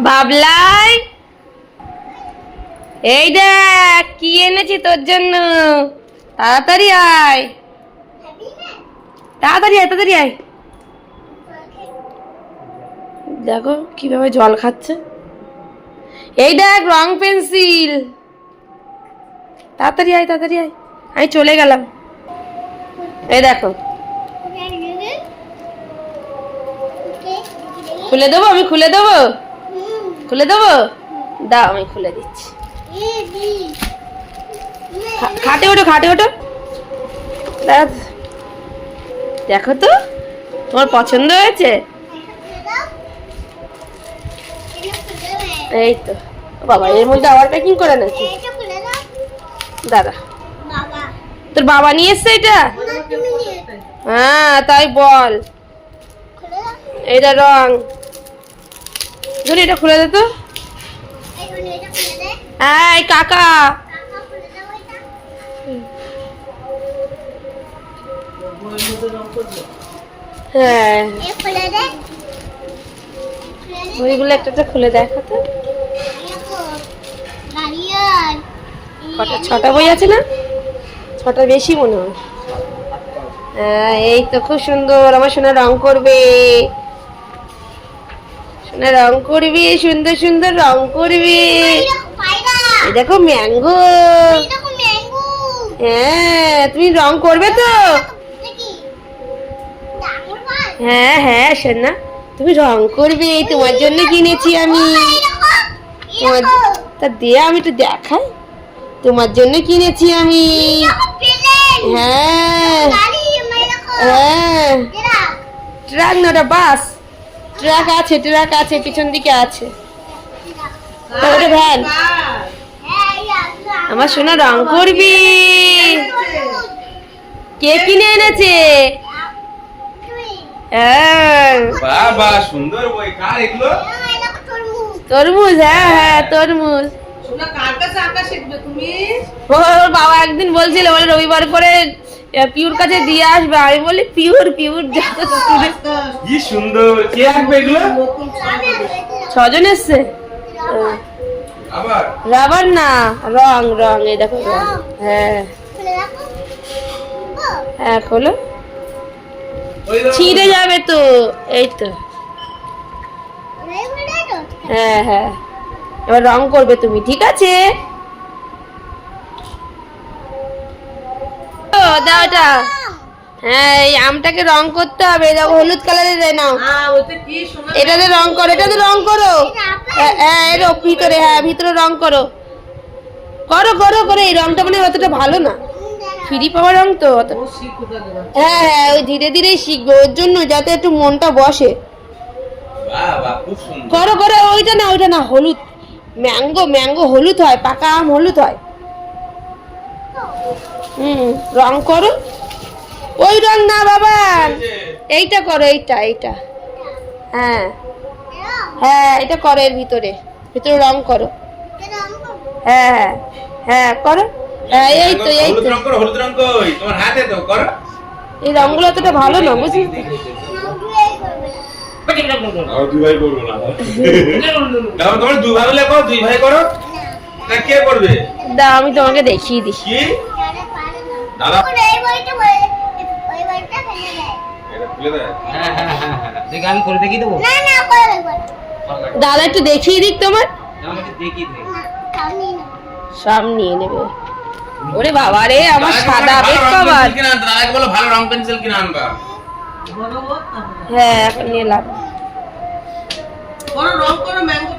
বাবলাই, এই দেখ কি এনেছি তোর জন্য। তাড়াতাড়ি আয়, তাড়াতাড়ি আয়, তাড়াতাড়ি আয়। দেখো কিভাবে জল খাচ্ছে। এই দেখ রং পেন্সিল। তাড়াতাড়ি আয়, তাড়াতাড়ি আয়। আমি চলে গেলাম। এই দেখো, খুলে দেবো? আমি খুলে দেবো? খুলে দেবো? দাও আমি খুলে দিচ্ছি। খাটে ওঠো, খাটে ওঠো। দেখো তো তোমার পছন্দ হয়েছে? এই তো বাবা, এর মধ্যে আবার প্যাকিং করে নাকি? দাদা, তোর বাবা নিয়ে এসছে এটা? হ্যাঁ তাই বল। এইটা রং, ধরে এটা খুলে দে তো। এই কাকা, হ্যাঁ বইগুলো একটা একটা খুলে দেখো তো। কটা? 6টা বই আছে না? 6টা বেশি মনে হয়। হ্যাঁ এই তো খুব সুন্দর। আমার সোনা রং করবে, সোনা রং করবে, সুন্দর সুন্দর রং করবে। এই দেখো ম্যাঙ্গো। হ্যাঁ তুমি রং করবে তো? হ্যাঁ হ্যাঁ সোনা, তুমি রং করবে, তোমার জন্য কিনেছি আমি। তোমার তা দিয়ে আমি একটু দেখাই, তোমার জন্য কিনেছি আমি। হ্যাঁ হ্যাঁ, ট্রাক না, ওটা বাস। ট্রাক আছে, ট্রাক আছে, পিছন দিকে আছে। ওটা ভ্যান। আমার সোনা রং করবি। কে কিনে এনেছে? বাবা সুন্দর বই। কার এগুলো? তরমুজ। হ্যাঁ হ্যাঁ তরমুজ। ওর বাবা একদিন বলছিল, বলে রবিবার করে পিউর কাছে দিয়ে আসবে। আমি বলি পিউর পিউর কি সুন্দর। কে আনবে এগুলো? 6 জন এসছে। আবার রাবার না, রং রং। এই দেখো রং। হ্যাঁ হ্যাঁ খোলো, ছিঁড়ে যাবে তো। এই তো হ্যাঁ হ্যাঁ, এবার রং করবে তুমি, ঠিক আছে? দাও এটা। হ্যাঁ এই আমটাকে রং করতে হবে। দেখো হলুদ কালারের দেয় নাও। এটাতে রং করো, এটাতে রং করো। হ্যাঁ এর ভিতরে, হ্যাঁ ভিতরে রং করো, করো করো করো। এই রংটা মানে অতটা ভালো না, ফ্রি পাওয়া রং তো। হ্যাঁ হ্যাঁ ওই ধীরে ধীরেই শিখবে, ওর জন্য যাতে একটু মনটা বসে। বাবা খুব সুন্দর। করো করো। ওইটা না, ওইটা না, হলুদ। ম্যাঙ্গো, ম্যাঙ্গো হলুদ হয়, পাকা আম হলুদ হয়। রং করো। ওই রং না বাবা, এইটা করো, এইটা এইটা। হ্যাঁ হ্যাঁ এটা করো, এর ভিতরে ভিতরে রং করো। হ্যাঁ হ্যাঁ হ্যাঁ করো। হ্যাঁ এই তো এই হলুদ তো। রং করো, হলুদ রং কই? তোমার হাতে তো করো। এই রংগুলো অতটা ভালো না, বুঝলি? আর দুই ভাই করব না। দাও তোমার দুই ভাই মিলে করো, দুই ভাই করো। না কে করবে? দাও আমি তোমাকে দেখিয়ে দিই। কি? দাদা এটা খুলে দে। হ্যাঁ হ্যাঁ হ্যাঁ হ্যাঁ, দেখি আমি করে দেখিয়ে দেবো। দাদা একটু দেখিয়ে দিক তোমার। আমাকে দেখিয়ে দে। সব নিয়ে নেবে। ওরে বাবা রে, আমার সাদা ভালো বেগ রং কভার। পেন্সিল কিনে আনতে, দাদাকে বলো ভালো রং পেন্সিল কিনে আনবা। হ্যাঁ এখন নিলাম। রং করো ম্যাঙ্গো